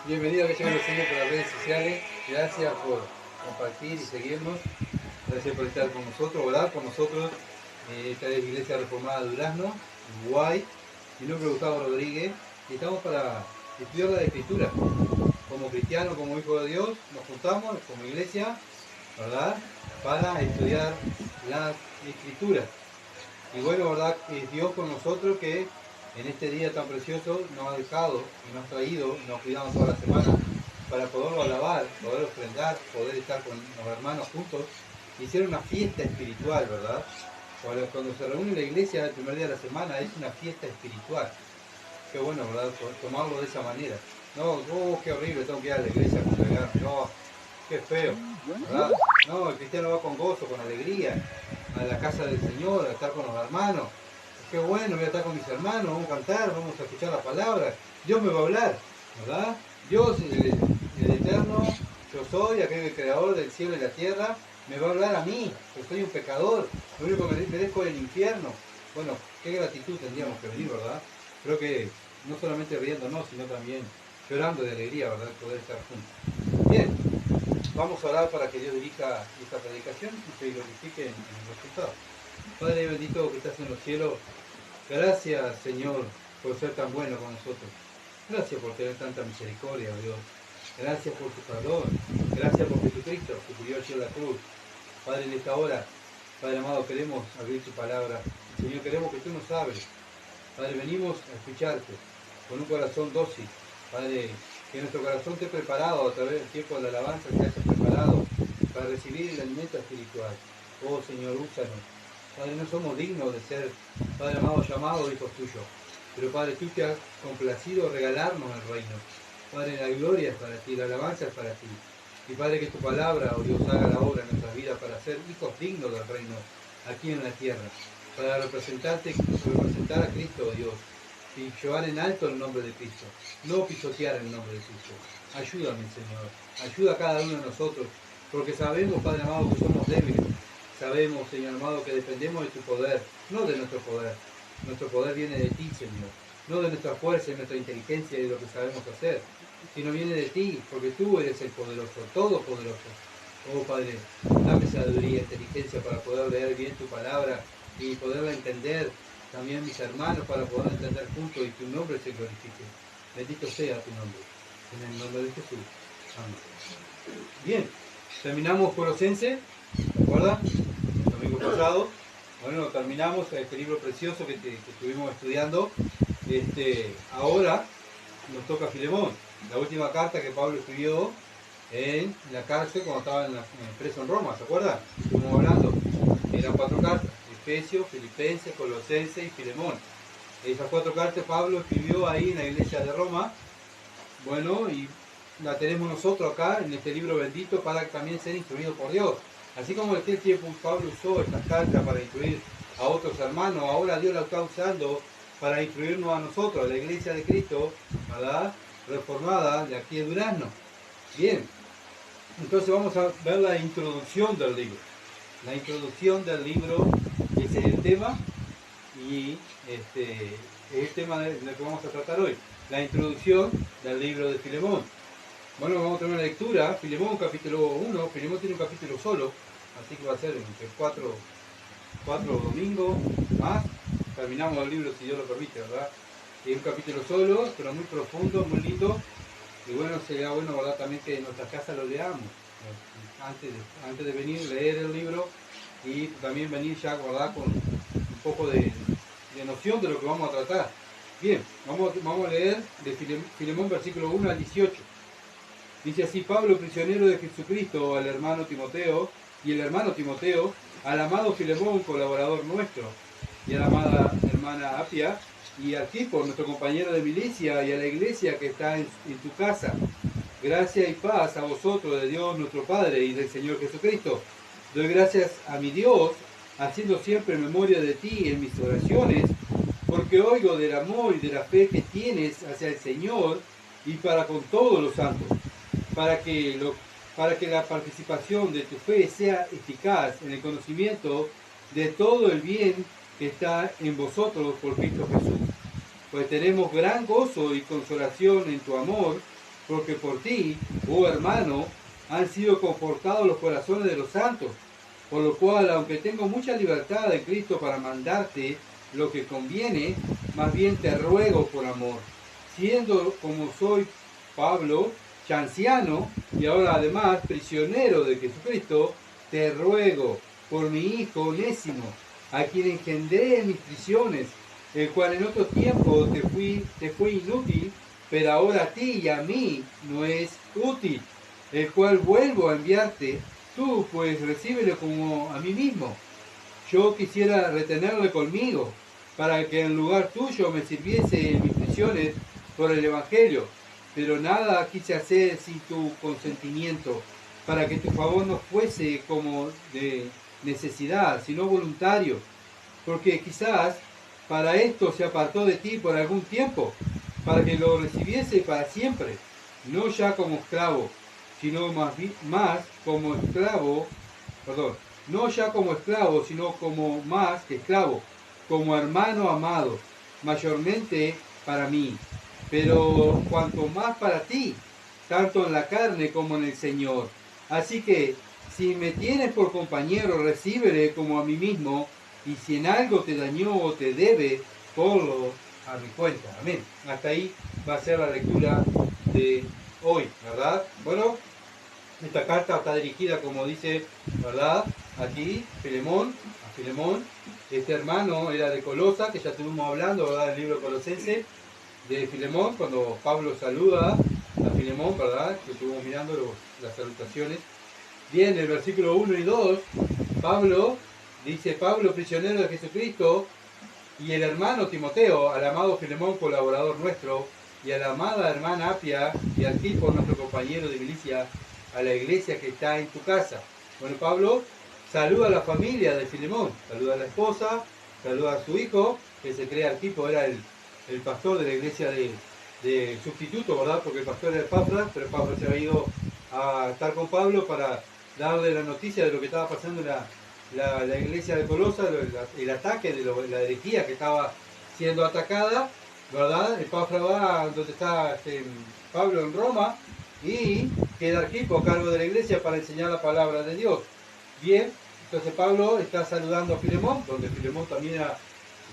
Bienvenido a que lleguen los señores por las redes sociales. Gracias por compartir y seguirnos. Gracias por estar con nosotros, orar con nosotros. Esta es Iglesia Reformada de Durazno, Uruguay. Mi nombre es Gustavo Rodríguez y estamos para estudiar la Escritura. Como cristianos, como hijos de Dios, nos juntamos como iglesia, ¿verdad? Para estudiar las Escrituras. Y bueno, ¿verdad? Es Dios con nosotros que en este día tan precioso nos ha dejado y nos ha traído, nos cuidamos toda la semana para poderlo alabar, poder ofrendar, poder estar con los hermanos juntos y hacer una fiesta espiritual, ¿verdad? Cuando se reúne la iglesia el primer día de la semana es una fiesta espiritual. Qué bueno, ¿verdad? Tomarlo de esa manera. No, qué horrible, tengo que ir a la iglesia a congregarme. No, qué feo, ¿verdad? No, el cristiano va con gozo, con alegría, a la casa del Señor, a estar con los hermanos. Qué bueno, voy a estar con mis hermanos, vamos a cantar, vamos a escuchar la palabra. Dios me va a hablar, ¿verdad? Dios, el eterno, yo soy aquel creador del cielo y la tierra, me va a hablar a mí, yo soy un pecador, lo único que merezco es el infierno. Bueno, qué gratitud tendríamos que venir, ¿verdad? Creo que no solamente riéndonos, sino también llorando de alegría, ¿verdad? Poder estar juntos. Bien, vamos a orar para que Dios dirija esta predicación y se glorifique en el resultado. Padre bendito que estás en los cielos, gracias Señor por ser tan bueno con nosotros. Gracias por tener tanta misericordia, Dios. Gracias por tu perdón. Gracias por Jesucristo que murió allí en la cruz. Padre, en esta hora, Padre amado, queremos abrir tu palabra. Señor, queremos que tú nos hables. Padre, venimos a escucharte con un corazón dócil. Padre, que nuestro corazón esté preparado a través del tiempo de la alabanza, que haya preparado para recibir el alimento espiritual. Oh Señor, úsanos. Padre, no somos dignos de ser, Padre amado, llamados hijos tuyos. Pero Padre, tú te has complacido regalarnos el reino. Padre, la gloria es para ti, la alabanza es para ti. Y Padre, que tu palabra, oh Dios, haga la obra en nuestras vidas para ser hijos dignos del reino aquí en la tierra. Para representar a Cristo, oh Dios, y llevar en alto el nombre de Cristo. No pisotear el nombre de Cristo. Ayúdame, Señor. Ayuda a cada uno de nosotros. Porque sabemos, Padre amado, que somos débiles. Sabemos, Señor amado, que dependemos de tu poder, no de nuestro poder. Nuestro poder viene de ti, Señor. No de nuestra fuerza y nuestra inteligencia y de lo que sabemos hacer, sino viene de ti, porque tú eres el poderoso, todopoderoso. Oh Padre, dame sabiduría e inteligencia para poder leer bien tu palabra y poderla entender. También mis hermanos para poder entender juntos y tu nombre se glorifique. Bendito sea tu nombre. En el nombre de Jesús. Amén. Bien, terminamos Colosenses, ¿de acuerdo? El domingo pasado. Bueno, terminamos este libro precioso que estuvimos estudiando. Ahora nos toca Filemón, la última carta que Pablo escribió en la cárcel cuando estaba preso en Roma, ¿se acuerdan? Estuvimos hablando. Eran 4 cartas: Efesios, Filipenses, Colosenses y Filemón. Esas 4 cartas Pablo escribió ahí en la iglesia de Roma. Bueno, y la tenemos nosotros acá en este libro bendito para también ser instruidos por Dios. Así como en aquel tiempo Pablo usó estas cartas para instruir a otros hermanos, ahora Dios la está usando para instruirnos a nosotros, a la iglesia de Cristo, ¿verdad? Reformada de aquí en Durazno. Bien, entonces vamos a ver la introducción del libro. La introducción del libro, ese es el tema, y es el tema del que vamos a tratar hoy. La introducción del libro de Filemón. Bueno, vamos a tener una lectura. Filemón capítulo 1, Filemón tiene un capítulo solo, así que va a ser entre 4 domingos más. Terminamos el libro si Dios lo permite, ¿verdad? Es un capítulo solo, pero muy profundo, muy lindo. Y bueno, sería bueno, ¿verdad? También que en nuestra casa lo leamos. Antes de venir, leer el libro y también venir ya, ¿verdad? Con un poco de noción de lo que vamos a tratar. Bien, vamos a leer de Filemón versículo 1 al 18. Dice así: Pablo, prisionero de Jesucristo, al hermano Timoteo, y el hermano Timoteo, al amado Filemón, colaborador nuestro, y a la amada hermana Apia, y a Arquipo, nuestro compañero de milicia, y a la iglesia que está en tu casa. Gracia y paz a vosotros de Dios nuestro Padre y del Señor Jesucristo. Doy gracias a mi Dios, haciendo siempre memoria de ti en mis oraciones, porque oigo del amor y de la fe que tienes hacia el Señor y para con todos los santos, para que la participación de tu fe sea eficaz en el conocimiento de todo el bien que está en vosotros por Cristo Jesús. Pues tenemos gran gozo y consolación en tu amor, porque por ti, oh hermano, han sido confortados los corazones de los santos. Por lo cual, aunque tengo mucha libertad en Cristo para mandarte lo que conviene, más bien te ruego por amor, siendo como soy Pablo, ya anciano y ahora además prisionero de Jesucristo, te ruego por mi hijo Onésimo, a quien engendré en mis prisiones, el cual en otro tiempo te fue inútil, pero ahora a ti y a mí no es útil, el cual vuelvo a enviarte. Tú pues recíbelo como a mí mismo. Yo quisiera retenerle conmigo, para que en lugar tuyo me sirviese en mis prisiones por el Evangelio. Pero nada quise hacer sin tu consentimiento, para que tu favor no fuese como de necesidad, sino voluntario. Porque quizás para esto se apartó de ti por algún tiempo, para que lo recibiese para siempre, no ya como esclavo, sino más como esclavo, perdón, no ya como esclavo, sino como más que esclavo, como hermano amado, mayormente para mí, pero cuanto más para ti, tanto en la carne como en el Señor. Así que, si me tienes por compañero, recíbele como a mí mismo, y si en algo te dañó o te debe, ponlo a mi cuenta. Amén. Hasta ahí va a ser la lectura de hoy, ¿verdad? Bueno, esta carta está dirigida, como dice, ¿verdad? Aquí, a Filemón. Este hermano era de Colosa, que ya estuvimos hablando, ¿verdad? El libro de Colosense, de Filemón, cuando Pablo saluda a Filemón, ¿verdad? Que estuvimos mirando las salutaciones. Bien, el versículo 1 y 2, dice, Pablo, prisionero de Jesucristo, y el hermano Timoteo, al amado Filemón, colaborador nuestro, y a la amada hermana Apia y Arquipo, nuestro compañero de milicia, a la iglesia que está en tu casa. Bueno, Pablo saluda a la familia de Filemón, saluda a la esposa, saluda a su hijo, que se cree Arquipo, era el pastor de la iglesia de sustituto, ¿verdad? Porque el pastor era Epafras, pero Epafras se había ido a estar con Pablo para darle la noticia de lo que estaba pasando en la iglesia de Colosa, el ataque de la herejía que estaba siendo atacada, ¿verdad? Epafras va donde está Pablo en Roma y queda Arquipo a cargo de la iglesia para enseñar la palabra de Dios. Bien, entonces Pablo está saludando a Filemón, donde Filemón también era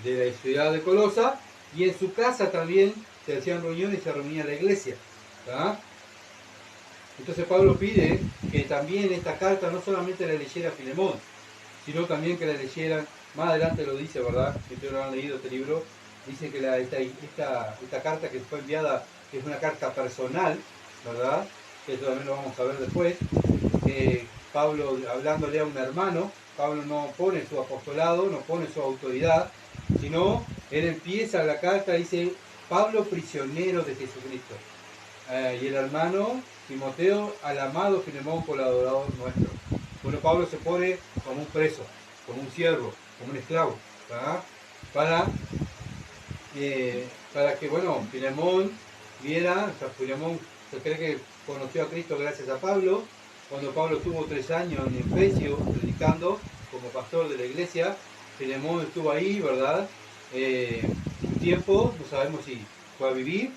de la ciudad de Colosa, y en su casa también se hacían reuniones y se reunía la iglesia, ¿verdad? Entonces Pablo pide que también esta carta no solamente la leyera Filemón, sino también que la leyeran, más adelante lo dice, ¿verdad? Si ustedes lo han leído este libro, dice que esta carta que fue enviada, que es una carta personal, ¿verdad? Eso también lo vamos a ver después. Pablo hablándole a un hermano, Pablo no pone su apostolado, no pone su autoridad, sino él empieza la carta y dice, Pablo prisionero de Jesucristo. Y el hermano Timoteo, al amado Filemón, colaborador nuestro. Bueno, Pablo se pone como un preso, como un siervo, como un esclavo, ¿verdad? Para que, bueno, Filemón viera, o sea, Filemón se cree que conoció a Cristo gracias a Pablo. Cuando Pablo estuvo 3 años en Efesio predicando como pastor de la iglesia, Filemón estuvo ahí, ¿verdad? Un tiempo, no sabemos si fue a vivir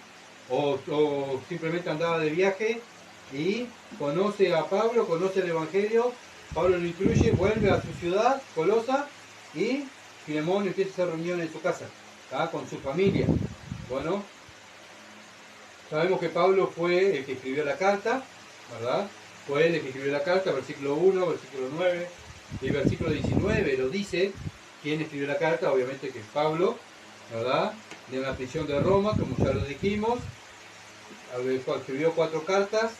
o simplemente andaba de viaje y conoce a Pablo, conoce el Evangelio, Pablo lo incluye, vuelve a su ciudad, Colosa, y Filemón empieza a hacer reuniones en su casa, ¿tá? Con su familia. Bueno, sabemos que Pablo fue el que escribió la carta, ¿verdad? Fue él el que escribió la carta, versículo 1, versículo 9, y versículo 19 lo dice, quién escribió la carta, obviamente que es Pablo, ¿verdad? De la prisión de Roma, como ya lo dijimos, escribió 4 cartas,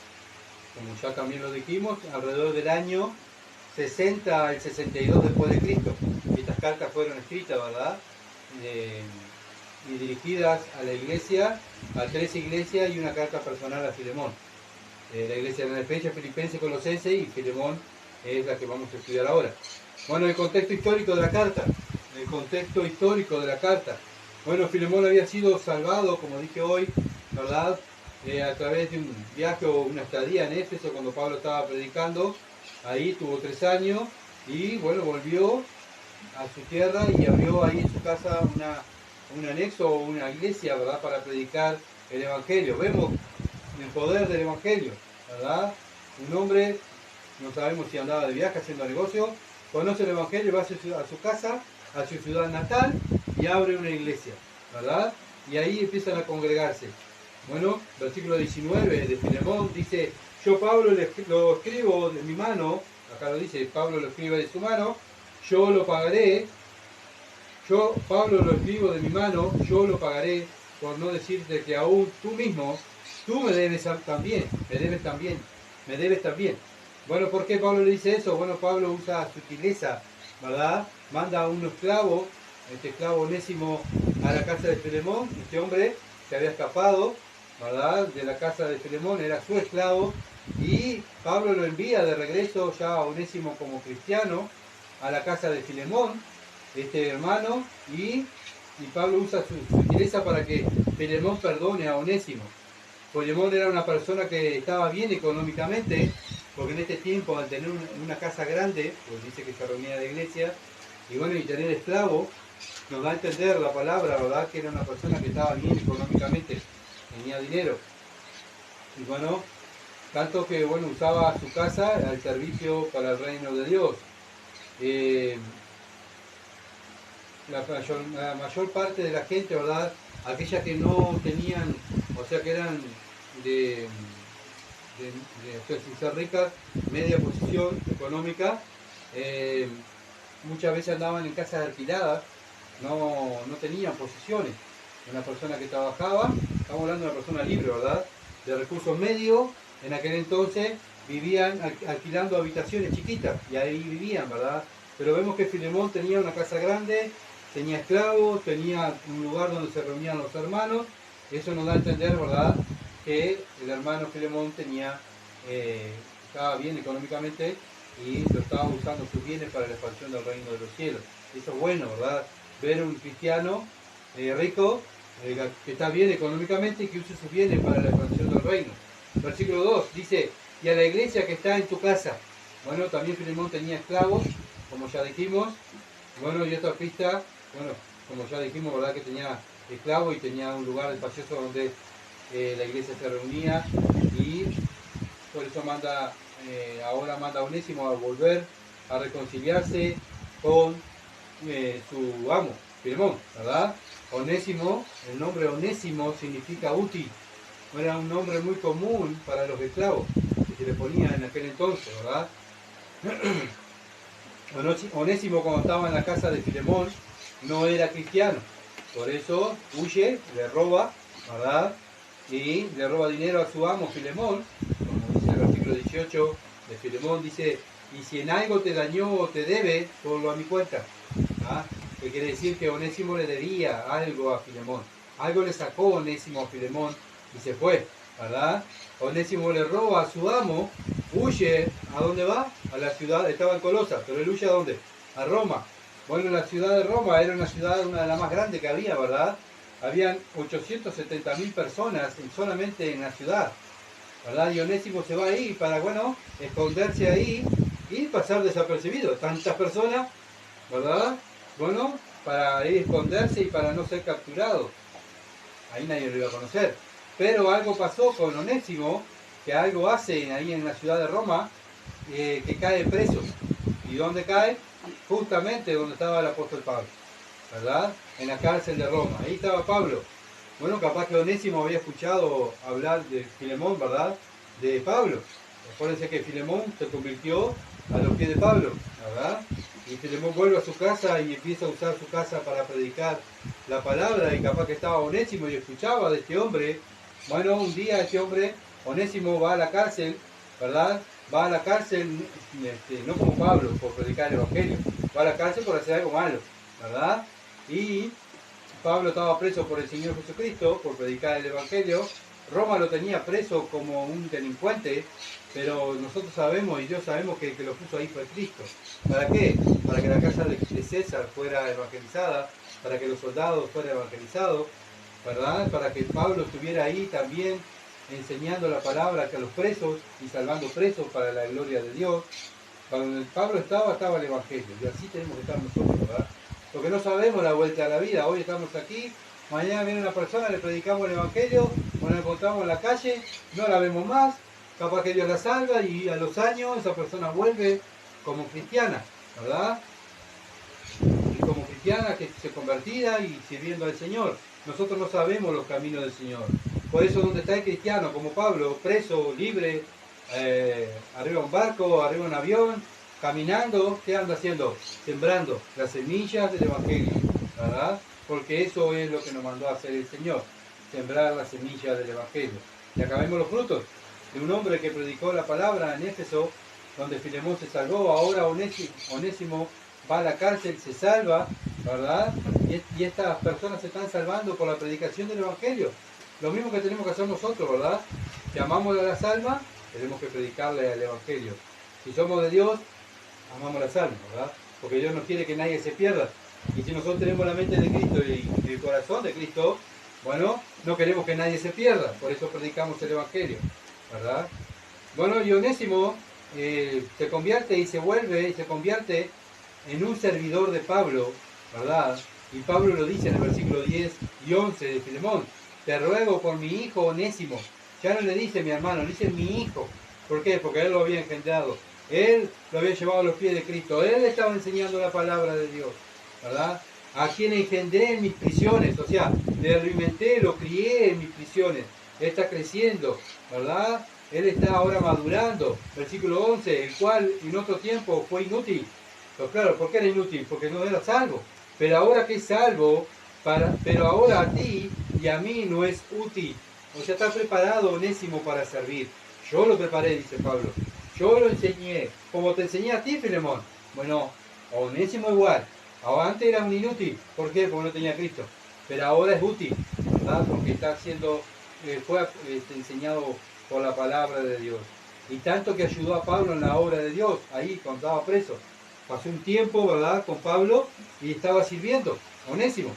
como ya también lo dijimos, alrededor del año 60 al 62 después de Cristo. Estas cartas fueron escritas, ¿verdad? Y dirigidas a la iglesia, a 3 iglesias y una carta personal a Filemón. La iglesia de Efesios, Filipenses, Colosenses, y Filemón es la que vamos a estudiar ahora. Bueno, el contexto histórico de la carta. Bueno, Filemón había sido salvado, como dije hoy, ¿verdad? A través de un viaje o una estadía en Éfeso cuando Pablo estaba predicando. Ahí tuvo 3 años y bueno, volvió a su tierra y abrió ahí en su casa un anexo o una iglesia, ¿verdad? Para predicar el Evangelio. Vemos en poder del Evangelio, ¿verdad? Un hombre, no sabemos si andaba de viaje haciendo negocio, conoce el Evangelio, va a su casa, a su ciudad natal y abre una iglesia, ¿verdad? Y ahí empiezan a congregarse. Bueno, versículo 19 de Filemón dice, yo Pablo lo escribo de mi mano, acá lo dice, Pablo lo escribe de su mano, yo lo pagaré, yo Pablo lo escribo de mi mano, yo lo pagaré, por no decirte que aún tú mismo, tú me debes también, me debes también, me debes también. Bueno, ¿por qué Pablo le dice eso? Bueno, Pablo usa sutileza, ¿verdad? Manda a un esclavo, este esclavo Onésimo, a la casa de Filemón. Este hombre se había escapado, ¿verdad? De la casa de Filemón, era su esclavo. Y Pablo lo envía de regreso ya a Onésimo como cristiano a la casa de Filemón, este hermano, y Pablo usa su sutileza para que Filemón perdone a Onésimo. Filemón era una persona que estaba bien económicamente, porque en este tiempo al tener una casa grande, pues dice que se reunía de iglesia, y bueno, y tener esclavo, nos da a entender la palabra, ¿verdad? Que era una persona que estaba bien económicamente, tenía dinero. Y bueno, tanto que bueno, usaba su casa al servicio para el reino de Dios. La mayor parte de la gente, ¿verdad? Aquellas que no tenían, o sea que eran de sin ser ricas, media posición económica, muchas veces andaban en casas alquiladas, no tenían posiciones. Una persona que trabajaba, estamos hablando de una persona libre, ¿verdad? De recursos medios, en aquel entonces vivían alquilando habitaciones chiquitas y ahí vivían, ¿verdad? Pero vemos que Filemón tenía una casa grande, tenía esclavos, tenía un lugar donde se reunían los hermanos. Eso nos da a entender, ¿verdad?, que el hermano Filemón estaba bien económicamente y lo estaba usando sus bienes para la expansión del reino de los cielos. Eso es bueno, ¿verdad? Ver un cristiano rico que está bien económicamente y que use sus bienes para la expansión del reino. Versículo 2 dice, y a la iglesia que está en tu casa. Bueno, también Filemón tenía esclavos, como ya dijimos. Bueno, y otra pista, bueno, como ya dijimos, ¿verdad?, que tenía esclavos y tenía un lugar espacioso donde la iglesia se reunía, y por eso ahora manda a Onésimo a volver a reconciliarse con su amo, Filemón, ¿verdad? Onésimo, el nombre Onésimo significa útil. Era un nombre muy común para los esclavos que se le ponía en aquel entonces, ¿verdad? Onésimo, cuando estaba en la casa de Filemón, no era cristiano, por eso huye, le roba, ¿verdad? Y le roba dinero a su amo Filemón, como dice el versículo 18 de Filemón, dice, y si en algo te dañó o te debe, ponlo a mi cuenta. ¿Ah? Que quiere decir que Onésimo le debía algo a Filemón. Algo le sacó Onésimo a Filemón y se fue, ¿verdad? Onésimo le roba a su amo, huye. ¿A dónde va? A la ciudad, estaba en Colosa, pero él huye ¿a dónde? A Roma. Bueno, la ciudad de Roma era una ciudad, una de las más grandes que había, ¿verdad? Habían 870.000 personas solamente en la ciudad, ¿verdad? Y Onésimo se va ahí para, bueno, esconderse ahí y pasar desapercibido. Tantas personas, ¿verdad? Bueno, para ir a esconderse y para no ser capturado. Ahí nadie lo iba a conocer. Pero algo pasó con Onésimo, que algo hace ahí en la ciudad de Roma, que cae preso. ¿Y dónde cae? Justamente donde estaba el apóstol Pablo, ¿verdad? En la cárcel de Roma. Ahí estaba Pablo. Bueno, capaz que Onésimo había escuchado hablar de Filemón, ¿verdad? De Pablo. Acuérdense que Filemón se convirtió a los pies de Pablo, ¿verdad? Y Filemón vuelve a su casa y empieza a usar su casa para predicar la palabra, y capaz que estaba Onésimo y escuchaba de este hombre. Bueno, un día este hombre, Onésimo, va a la cárcel, ¿verdad? Va a la cárcel, no como Pablo, por predicar el evangelio, va a la cárcel por hacer algo malo, ¿verdad? Y Pablo estaba preso por el Señor Jesucristo, por predicar el evangelio. Roma lo tenía preso como un delincuente, pero nosotros sabemos, y Dios sabemos, que el que lo puso ahí fue Cristo. ¿Para qué? Para que la casa de César fuera evangelizada, para que los soldados fueran evangelizados, ¿verdad? Para que Pablo estuviera ahí también enseñando la palabra a los presos y salvando presos para la gloria de Dios. Cuando Pablo estaba el evangelio, y así tenemos que estar nosotros, ¿verdad? Porque no sabemos la vuelta a la vida. Hoy estamos aquí mañana viene una persona, le predicamos el Evangelio, nos la encontramos en la calle, no la vemos más, capaz que Dios la salva y a los años esa persona vuelve como cristiana, ¿verdad? Y como cristiana que se convertida y sirviendo al Señor. Nosotros no sabemos los caminos del Señor. Por eso donde está el cristiano, como Pablo, preso, libre, arriba de un barco, arriba de un avión, caminando, ¿qué anda haciendo? Sembrando las semillas del Evangelio, ¿verdad? Porque eso es lo que nos mandó a hacer el Señor, sembrar las semillas del Evangelio. Y acá vemos los frutos de un hombre que predicó la palabra en Éfeso, donde Filemón se salvó, ahora Onésimo va a la cárcel, se salva, ¿verdad? Y estas personas se están salvando por la predicación del Evangelio. Lo mismo que tenemos que hacer nosotros, ¿verdad? Si amamos a las almas, tenemos que predicarle al Evangelio. Si somos de Dios, amamos las almas, ¿verdad? Porque Dios no quiere que nadie se pierda. Y si nosotros tenemos la mente de Cristo y el corazón de Cristo, bueno, no queremos que nadie se pierda. Por eso predicamos el Evangelio, ¿verdad? Bueno, y Onésimo se convierte y se vuelve y se convierte en un servidor de Pablo, ¿verdad? Y Pablo lo dice en el versículo 10 y 11 de Filemón: te ruego por mi hijo Onésimo. Ya no le dice mi hermano, le dice mi hijo. ¿Por qué? Porque él lo había engendrado. Él lo había llevado a los pies de Cristo. Él estaba enseñando la palabra de Dios, ¿verdad? A quien engendré en mis prisiones. O sea, le alimenté, lo crié en mis prisiones. Él está creciendo, ¿verdad? Él está ahora madurando. Versículo 11, el cual en otro tiempo fue inútil. Pero claro, ¿por qué era inútil? Porque no era salvo. Pero ahora que es salvo, pero ahora a ti y a mí no es útil. O sea, está preparado Onésimo para servir. Yo lo preparé, dice Pablo. Yo lo enseñé, como te enseñé a ti, Filemón. Bueno, a Onésimo igual. Antes era un inútil. ¿Por qué? Porque no tenía Cristo. Pero ahora es útil, ¿verdad? Porque está siendo, fue enseñado por la palabra de Dios. Y tanto que ayudó a Pablo en la obra de Dios, ahí cuando estaba preso. Pasó un tiempo, ¿verdad?, con Pablo y estaba sirviendo, Onésimo.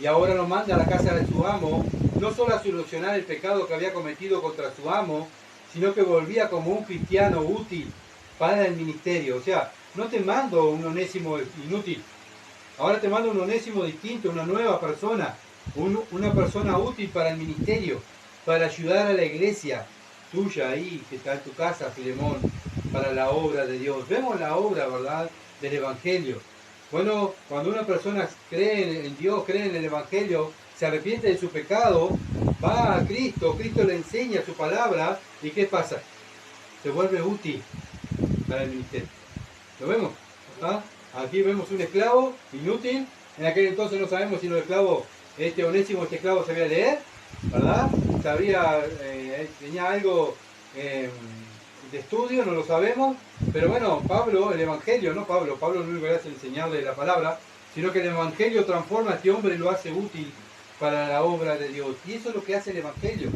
Y ahora lo manda a la casa de su amo, no solo a solucionar el pecado que había cometido contra su amo, sino que volvía como un cristiano útil para el ministerio. O sea, no te mando un Onésimo inútil, ahora te mando un Onésimo distinto, una nueva persona, una persona útil para el ministerio, para ayudar a la iglesia tuya ahí, que está en tu casa, Filemón, para la obra de Dios. Vemos la obra, ¿verdad?, del Evangelio. Bueno, cuando una persona cree en Dios, cree en el Evangelio, se arrepiente de su pecado, va a Cristo, Cristo le enseña su palabra, ¿y qué pasa? Se vuelve útil para el ministerio. ¿Lo vemos? ¿Ah? Aquí vemos un esclavo inútil. En aquel entonces no sabemos si los esclavos, Onésimo, este esclavo, sabía leer, ¿verdad? Tenía algo de estudio, no lo sabemos. Pero bueno, Pablo, el Evangelio, no Pablo lo único que hace es enseñarle la palabra, sino que el Evangelio transforma a este hombre y lo hace útil para la obra de Dios. Y eso es lo que hace el Evangelio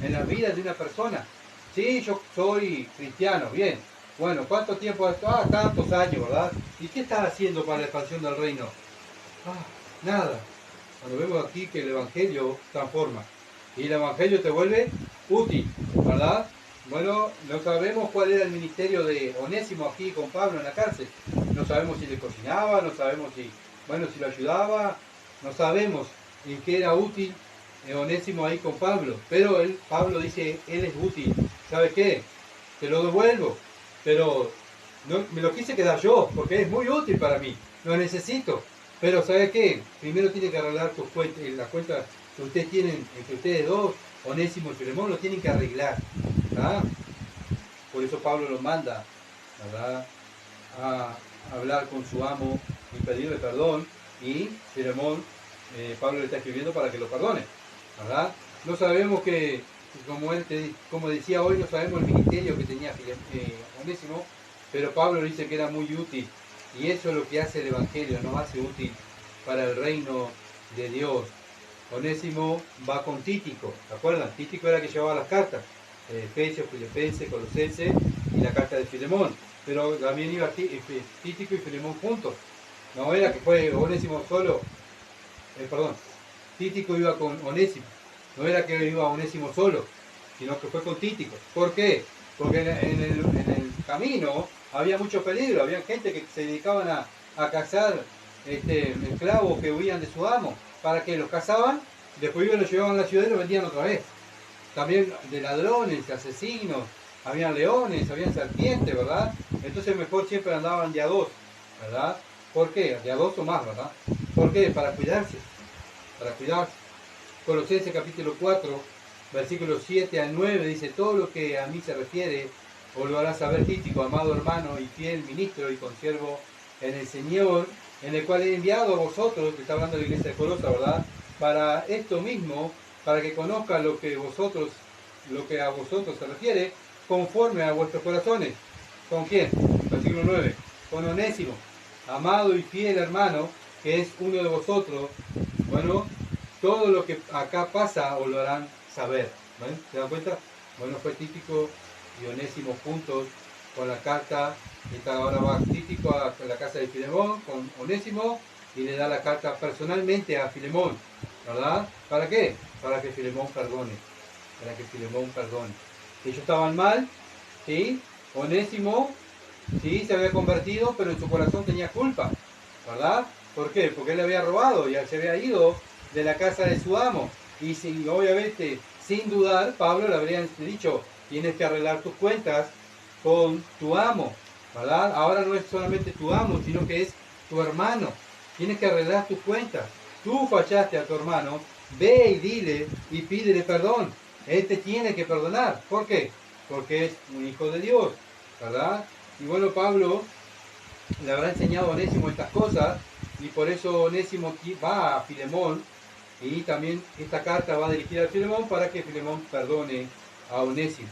en la vida de una persona. Sí, yo soy cristiano, bien. Bueno, ¿cuánto tiempo? Tantos años, ¿verdad? ¿Y qué estás haciendo para la expansión del reino? Nada. Cuando vemos aquí que el Evangelio transforma. Y el Evangelio te vuelve útil, ¿verdad? Bueno, no sabemos cuál era el ministerio de Onésimo aquí con Pablo en la cárcel. No sabemos si le cocinaba, no sabemos si lo ayudaba, no sabemos en qué era útil Onésimo ahí con Pablo. Pero Pablo dice, él es útil. ¿Sabe qué? Te lo devuelvo. Pero no, me lo quise quedar yo, porque es muy útil para mí. Lo necesito. Pero ¿sabe qué? Primero tiene que arreglar tus cuentas, las cuentas que ustedes tienen, entre ustedes dos, Onésimo y Filemón, lo tienen que arreglar, ¿verdad? Por eso Pablo lo manda, ¿verdad?, a hablar con su amo y pedirle perdón. Y Filemón, Pablo le está escribiendo para que lo perdone, ¿verdad? No sabemos que, como decía hoy, no sabemos el ministerio que tenía Onésimo, pero Pablo dice que era muy útil. Y eso es lo que hace el Evangelio, nos hace útil para el reino de Dios. Onésimo va con Títico, ¿se acuerdan? Títico era el que llevaba las cartas, Efesios, Filipenses, Colosenses y la carta de Filemón. Pero también iba Títico y Filemón juntos. No era que fue Onésimo solo, Títico iba con Onésimo. No era que iba Onésimo solo, sino que fue con Títico. ¿Por qué? Porque en el camino había mucho peligro, había gente que se dedicaban a cazar esclavos que huían de su amo. ¿para qué? Los cazaban, después iban, los llevaban a la ciudad y los vendían otra vez. También de ladrones, de asesinos, habían leones, habían serpientes, ¿verdad? Entonces mejor siempre andaban de a dos, ¿verdad? ¿Por qué? De a dos o más, ¿verdad? ¿Por qué? Para cuidarse, para cuidarse. Colosenses capítulo 4, versículos 7 al 9, dice: todo lo que a mí se refiere, os lo hará saber Tíquico, amado hermano y fiel ministro y consiervo en el Señor, en el cual he enviado a vosotros, que está hablando de la iglesia de Colosa, ¿verdad? Para esto mismo, para que conozcan lo que a vosotros se refiere, conforme a vuestros corazones. ¿Con quién? Versículo 9. Con Onésimo, amado y fiel hermano, que es uno de vosotros. Bueno, todo lo que acá pasa os lo harán saber. ¿Ven? ¿Se dan cuenta? Bueno, fue Tíquico y Onésimo juntos con la carta. Ahora va Tíquico a la casa de Filemón con Onésimo y le da la carta personalmente a Filemón, ¿verdad? ¿Para qué? Para que Filemón perdone. Para que Filemón perdone. Ellos estaban mal, ¿sí? Onésimo, sí, se había convertido, pero en su corazón tenía culpa, ¿verdad? ¿Por qué? Porque él había robado y él se había ido de la casa de su amo. Y obviamente, sin dudar, Pablo le habría dicho: tienes que arreglar tus cuentas con tu amo, ¿verdad? Ahora no es solamente tu amo, sino que es tu hermano. Tienes que arreglar tus cuentas. Tú fallaste a tu hermano, ve y dile y pídele perdón. Él te tiene que perdonar. ¿Por qué? Porque es un hijo de Dios, ¿verdad? Y bueno, Pablo le habrá enseñado a Onésimo estas cosas, y por eso Onésimo va a Filemón, y también esta carta va dirigida a Filemón para que Filemón perdone a Onésimo.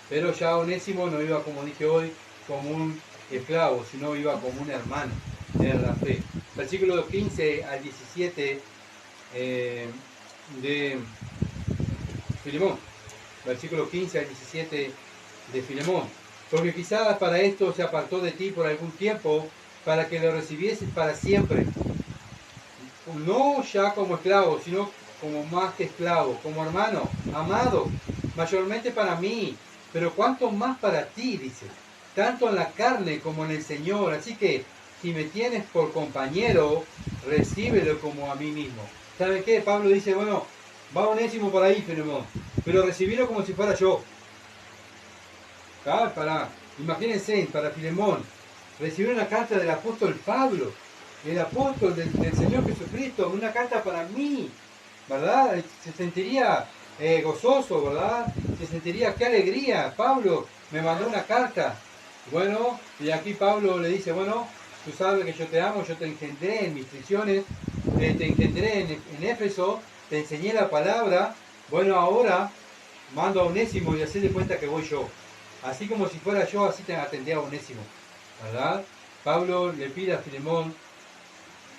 Pero ya Onésimo no iba, como dije hoy, como un esclavo, sino iba como un hermano en la fe. Versículos 15 al 17 de Filemón. Versículos 15 al 17 de Filemón. Porque quizás para esto se apartó de ti por algún tiempo, para que lo recibieses para siempre. No ya como esclavo, sino como más que esclavo, como hermano, amado, mayormente para mí, pero cuanto más para ti, dice, tanto en la carne como en el Señor. Así que si me tienes por compañero, recíbelo como a mí mismo. ¿Saben qué? Pablo dice: bueno, va Onésimo por ahí, Filemón, pero recibirlo como si fuera yo. Imagínense, para Filemón, recibir una carta del apóstol Pablo, el apóstol del Señor Jesucristo, una carta para mí, ¿verdad? Se sentiría gozoso, ¿verdad? Se sentiría, qué alegría, Pablo me mandó una carta. Bueno, y aquí Pablo le dice: bueno, tú sabes que yo te amo, yo te engendré en mis prisiones, te engendré en Éfeso, te enseñé la palabra. Bueno, ahora mando a Onésimo y hacedle cuenta que voy yo. Así como si fuera yo, así te atendía a Onésimo, ¿verdad? Pablo le pide a Filemón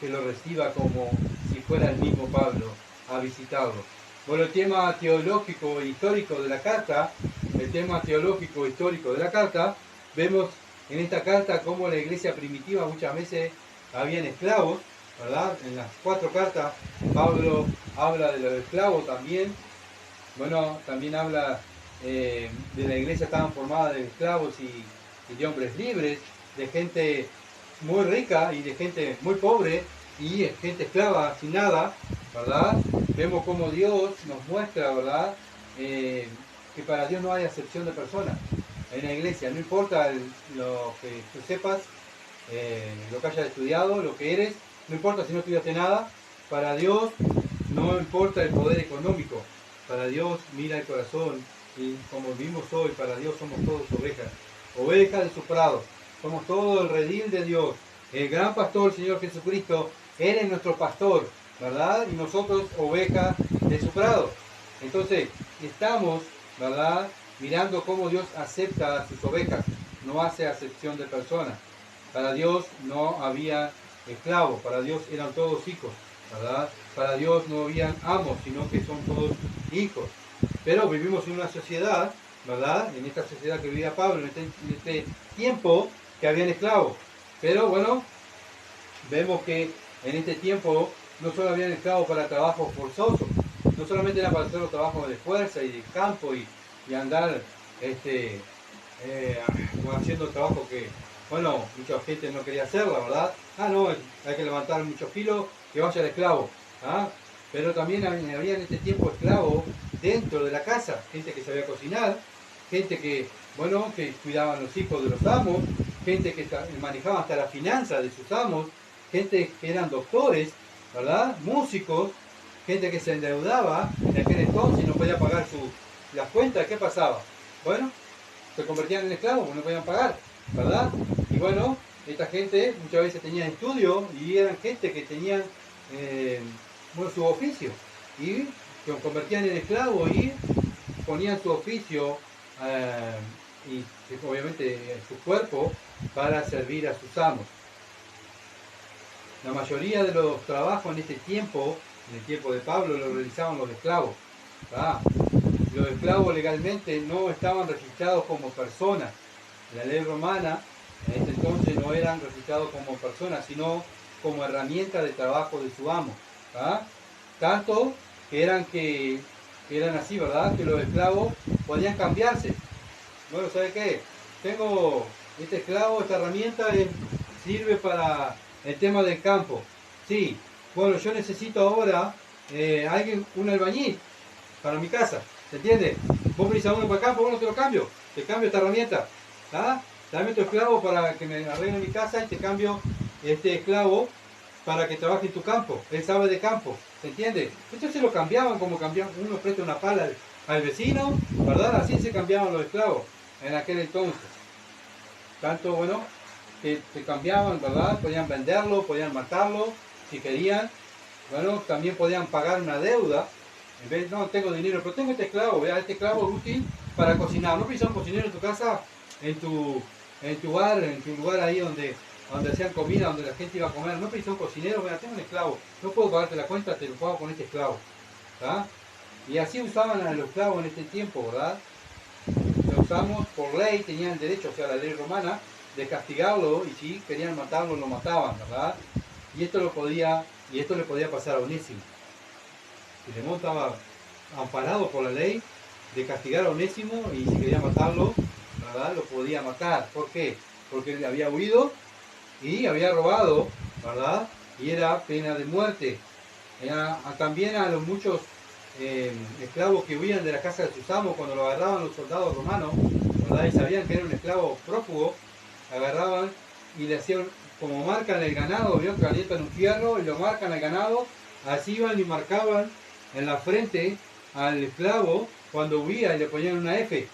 que lo reciba como si fuera el mismo Pablo a visitarlo. Bueno, el tema teológico e histórico de la carta, vemos en esta carta cómo la iglesia primitiva muchas veces habían esclavos, ¿verdad? En las 4 cartas Pablo habla de los esclavos también. Bueno, también habla de la iglesia estaban formada de esclavos y de hombres libres, de gente muy rica y de gente muy pobre y gente esclava sin nada, ¿verdad? Vemos cómo Dios nos muestra, ¿verdad? Que para Dios no hay acepción de personas en la iglesia. No importa lo que tú sepas, lo que hayas estudiado, lo que eres, no importa si no estudiaste nada. Para Dios no importa el poder económico. Para Dios mira el corazón, y como vimos hoy, para Dios somos todos ovejas de su prado. Somos todo el redil de Dios. El gran pastor, el Señor Jesucristo, Él es nuestro pastor, ¿verdad? Y nosotros ovejas de su prado. Entonces, estamos, ¿verdad?, mirando cómo Dios acepta a sus ovejas. No hace acepción de personas. Para Dios no había esclavos, para Dios eran todos hijos, ¿verdad? Para Dios no habían amos, sino que son todos hijos. Pero vivimos en una sociedad, ¿verdad? En esta sociedad que vivía Pablo, en este tiempo que habían esclavos. Pero bueno, vemos que en este tiempo no solo habían esclavos para trabajos forzosos, no solamente era para hacer los trabajos de fuerza y de campo y andar haciendo trabajo que, bueno, mucha gente no quería hacerla, ¿verdad? No, hay que levantar muchos kilos, que vaya el esclavo. pero también había en este tiempo esclavos dentro de la casa, gente que sabía cocinar, gente que, bueno, que cuidaban los hijos de los amos, gente que manejaba hasta la finanza de sus amos, gente que eran doctores, ¿verdad? Músicos, gente que se endeudaba en aquel entonces y no podía pagar las cuentas. ¿Qué pasaba? Bueno, se convertían en esclavos, porque no podían pagar, ¿verdad? Y bueno, esta gente muchas veces tenía estudio y eran gente que tenían bueno, su oficio y se convertían en esclavos y ponían su oficio y obviamente su cuerpo para servir a sus amos. La mayoría de los trabajos en este tiempo, en el tiempo de Pablo, lo realizaban los esclavos. ¿Verdad? Los esclavos legalmente no estaban registrados como personas. La ley romana en este entonces no eran registrados como personas, sino como herramienta de trabajo de su amo. ¿Verdad? Tanto que eran así, ¿verdad? Que los esclavos podían cambiarse. Bueno, ¿sabe qué? Tengo este esclavo, esta herramienta sirve para el tema del campo. Sí, bueno, yo necesito ahora un albañil para mi casa. ¿Se entiende? Vos venís a uno para el campo, bueno, te lo cambio. Te cambio esta herramienta. ¿Ah? Dame tu esclavo para que me arregle mi casa y te cambio este esclavo para que trabaje en tu campo. Él sabe de campo. ¿Se entiende? Entonces lo cambiaban como cambiaban. Uno presta una pala al vecino, ¿verdad? Así se cambiaban los esclavos en aquel entonces. Tanto, bueno, que cambiaban, ¿verdad? Podían venderlo, podían matarlo, si querían. Bueno, también podían pagar una deuda. En vez, no tengo dinero, pero tengo este esclavo, vea, este esclavo es útil para cocinar. ¿No piensas un cocinero en tu casa, en tu bar, en tu lugar ahí donde hacían comida, donde la gente iba a comer? ¿No piensas un cocinero? Vea, tengo un esclavo, no puedo pagarte la cuenta, te lo pago con este esclavo. ¿Verdad? Y así usaban a los esclavos en este tiempo, ¿verdad? Lo usamos por ley, tenían el derecho, o sea, la ley romana, de castigarlo, y si querían matarlo, lo mataban, ¿verdad? Y esto le podía pasar a Onésimo. Filemón estaba amparado por la ley de castigar a Onésimo, y si quería matarlo, ¿verdad? Lo podía matar. ¿Por qué? Porque él había huido y había robado, ¿verdad? Y era pena de muerte. También a los muchos esclavos que huían de la casa de sus amos, cuando lo agarraban los soldados romanos, ¿verdad? Y sabían que era un esclavo prófugo, agarraban y le hacían, como marcan el ganado, ¿vieron? Calientan un fierro y lo marcan al ganado, así iban y marcaban en la frente al esclavo cuando huía y le ponían una F.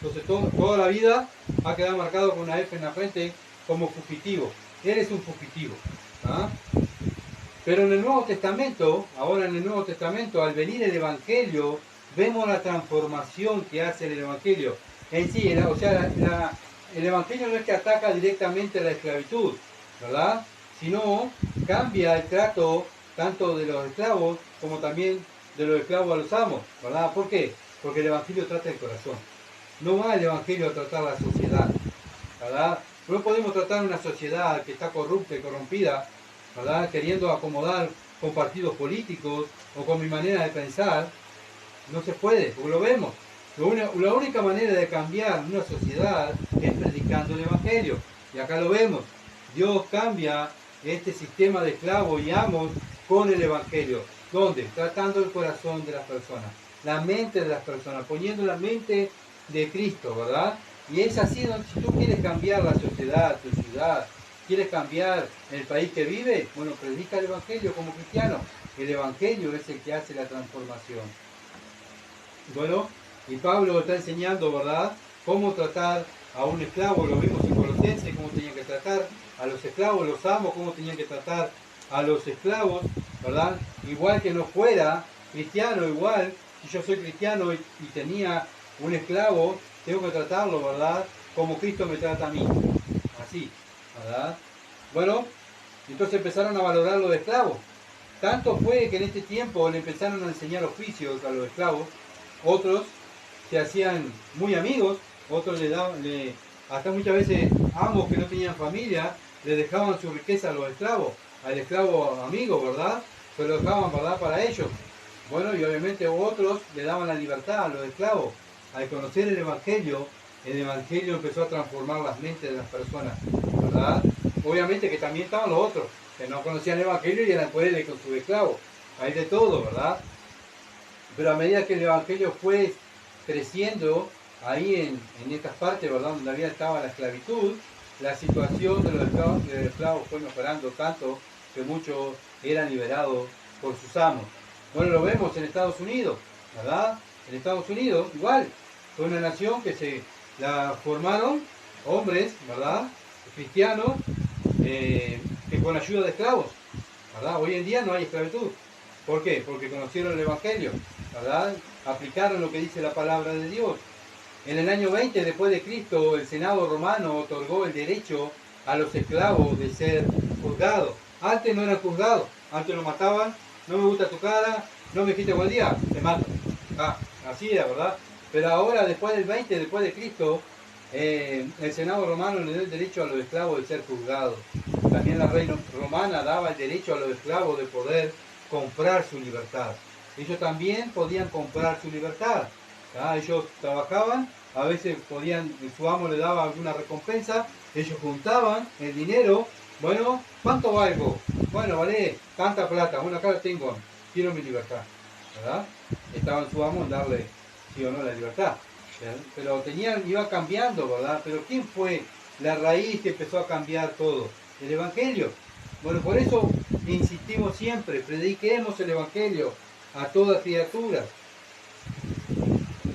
Entonces toda la vida ha quedado marcado con una F en la frente como fugitivo. Eres un fugitivo. ¿Ah? Pero en el Nuevo Testamento, ahora en el Nuevo Testamento, al venir el Evangelio, vemos la transformación que hace el Evangelio. En sí, o sea, el Evangelio no es que ataca directamente la esclavitud, ¿verdad? Sino cambia el trato tanto de los esclavos como también de los esclavos a los amos, ¿verdad? ¿Por qué? Porque el Evangelio trata el corazón. No va el Evangelio a tratar la sociedad, ¿verdad? No podemos tratar una sociedad que está corrupta y corrompida, ¿verdad? Queriendo acomodar con partidos políticos o con mi manera de pensar. No se puede, porque lo vemos. La única manera de cambiar una sociedad es predicando el Evangelio. Y acá lo vemos. Dios cambia este sistema de esclavos y amos con el Evangelio. ¿Dónde? Tratando el corazón de las personas, la mente de las personas, poniendo la mente de Cristo, ¿verdad? Y es así donde si tú quieres cambiar la sociedad, tu ciudad, quieres cambiar el país que vive, bueno, predica el Evangelio como cristiano. El Evangelio es el que hace la transformación. Bueno, y Pablo está enseñando, ¿verdad?, cómo tratar a un esclavo. Lo vimos en Colosenses, cómo tenían que tratar a los esclavos, los amos, cómo tenían que tratar a los esclavos, ¿verdad? Igual que no fuera cristiano, igual, si yo soy cristiano y tenía un esclavo, tengo que tratarlo, ¿verdad?, como Cristo me trata a mí. Así, ¿verdad? Bueno, entonces empezaron a valorar los esclavos. Tanto fue que en este tiempo le empezaron a enseñar oficios a los esclavos. Otros se hacían muy amigos, otros hasta muchas veces amos que no tenían familia, le dejaban su riqueza a los esclavos, al esclavo amigo, ¿verdad? Se lo dejaban, ¿verdad?, para ellos. Bueno, y obviamente otros le daban la libertad a los esclavos. Al conocer el Evangelio empezó a transformar las mentes de las personas, ¿verdad? Obviamente que también estaban los otros, que no conocían el Evangelio y eran pueblos con sus esclavos. hay de todo, ¿verdad? Pero a medida que el Evangelio fue creciendo ahí en estas partes, ¿verdad?, donde había estaba la esclavitud, la situación de los esclavos fue mejorando tanto que muchos eran liberados por sus amos. Bueno, lo vemos en Estados Unidos, ¿verdad? En Estados Unidos, igual, fue una nación que se la formaron hombres, ¿verdad?, cristianos, que con ayuda de esclavos, ¿verdad? Hoy en día no hay esclavitud. ¿Por qué? Porque conocieron el Evangelio, ¿verdad? Aplicaron lo que dice la palabra de Dios. En el año 20 después de Cristo, el Senado romano otorgó el derecho a los esclavos de ser juzgados. Antes no eran juzgados, antes lo mataban, no me gusta tu cara, no me dijiste buen día, te mato. Así era, ¿verdad? Pero ahora, después del 20, después de Cristo, el Senado romano le dio el derecho a los esclavos de ser juzgados. También la reina romana daba el derecho a los esclavos de poder comprar su libertad. Ellos también podían comprar su libertad. Ellos trabajaban, a veces podían, su amo le daba alguna recompensa, ellos juntaban el dinero. Bueno, ¿cuánto valgo? Bueno, vale tanta plata, bueno, acá la tengo, quiero mi libertad, ¿verdad? Estaba en su amo en darle sí o no la libertad, pero iba cambiando, ¿verdad? Pero ¿quién fue la raíz que empezó a cambiar todo? El Evangelio. Bueno, por eso insistimos siempre, prediquemos el Evangelio a toda criatura.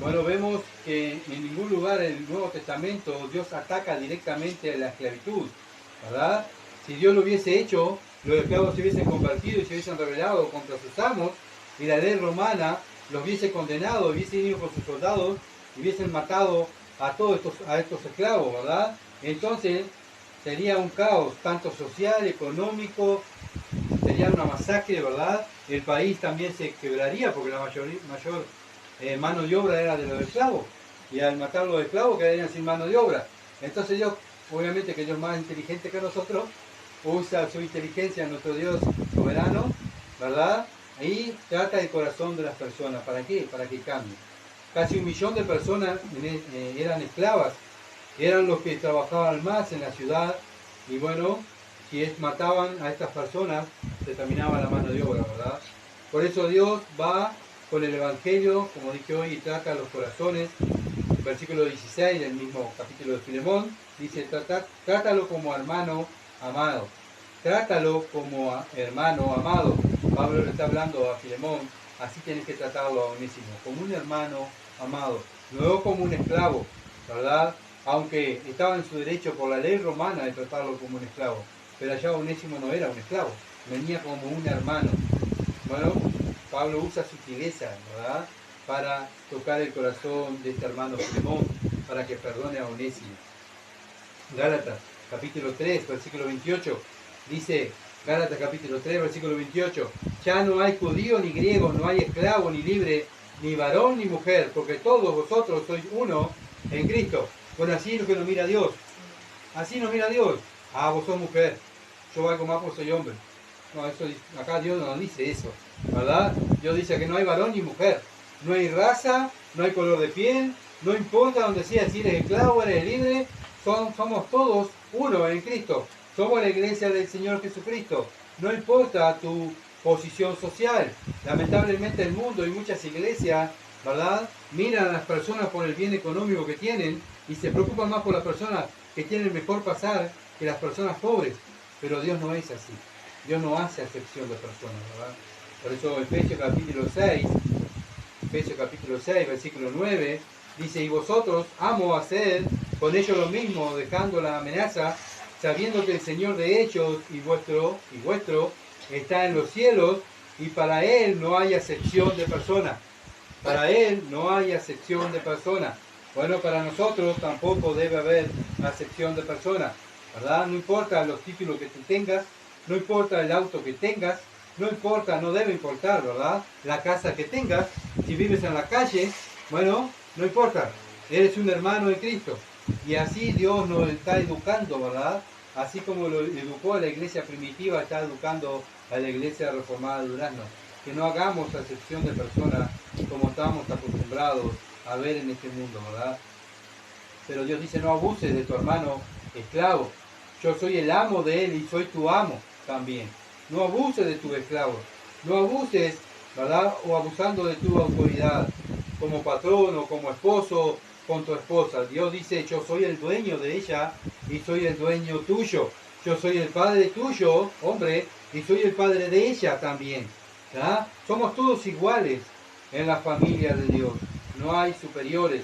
Bueno, vemos que en ningún lugar en el Nuevo Testamento Dios ataca directamente a la esclavitud, ¿verdad? Si Dios lo hubiese hecho, los esclavos se hubiesen convertido y se hubiesen rebelado contra sus amos, y la ley romana los hubiese condenado, hubiesen ido con sus soldados y hubiesen matado a todos estos esclavos, ¿verdad? Entonces sería un caos, tanto social, económico, sería una masacre, ¿verdad? El país también se quebraría porque la mayor mano de obra era de los esclavos, y al matar los esclavos quedarían sin mano de obra. Entonces Dios, obviamente que Dios es más inteligente que nosotros, usa su inteligencia, nuestro Dios soberano, ¿verdad? Y trata el corazón de las personas. ¿Para qué? Para que cambien. Casi 1 millón de personas eran esclavas, eran los que trabajaban más en la ciudad, y bueno, si mataban a estas personas, se terminaba la mano de obra, ¿verdad? Por eso Dios va con el Evangelio, como dije hoy, y trata los corazones. Versículo 16 del mismo capítulo de Filemón, dice, trátalo como hermano amado. Trátalo como hermano amado. Pablo le está hablando a Filemón, así tienes que tratarlo a Onésimo, como un hermano amado, no como un esclavo, ¿verdad? Aunque estaba en su derecho por la ley romana de tratarlo como un esclavo, pero allá Onésimo no era un esclavo, venía como un hermano. Bueno, Pablo usa sutileza, ¿verdad?, para tocar el corazón de este hermano Filemón, para que perdone a Onésimo. Gálatas, capítulo 3, versículo 28, dice, Gálatas capítulo 3, versículo 28, ya no hay judío ni griego, no hay esclavo ni libre, ni varón ni mujer, porque todos vosotros sois uno en Cristo. Bueno, así es lo que nos mira Dios. Así nos mira Dios. Vos sos mujer, yo valgo más porque soy hombre. No, eso, acá Dios no dice eso, ¿verdad? Dios dice que no hay varón ni mujer, no hay raza, no hay color de piel, no importa donde sea, si eres esclavo, eres libre, somos todos uno en Cristo. Somos la iglesia del Señor Jesucristo. No importa tu posición social. Lamentablemente el mundo y muchas iglesias, ¿verdad?, miran a las personas por el bien económico que tienen y se preocupan más por las personas que tienen mejor pasar que las personas pobres. Pero Dios no es así. Dios no hace acepción de personas, ¿verdad? Por eso Efesios capítulo 6, versículo 9, dice, y vosotros, amo, hacer con ellos lo mismo, dejando la amenaza, sabiendo que el Señor de ellos y vuestro está en los cielos, y para Él no hay acepción de personas. Para Él no hay acepción de personas. Bueno, para nosotros tampoco debe haber acepción de personas, ¿verdad? No importa los títulos que tú tengas, no importa el auto que tengas, no importa, no debe importar, ¿verdad?, la casa que tengas, si vives en la calle, bueno, no importa, eres un hermano de Cristo. Y así Dios nos está educando, ¿verdad? Así como lo educó a la iglesia primitiva, está educando a la iglesia reformada de Durazno. Que no hagamos acepción de personas como estamos acostumbrados a ver en este mundo, ¿verdad? Pero Dios dice, no abuses de tu hermano esclavo. Yo soy el amo de él y soy tu amo también. No abuses de tu esclavo. No abuses, ¿verdad? O abusando de tu autoridad como patrón o como esposo con tu esposa. Dios dice, yo soy el dueño de ella y soy el dueño tuyo. Yo soy el padre tuyo, hombre, y soy el padre de ella también. ¿Ya? Somos todos iguales en la familia de Dios. No hay superiores.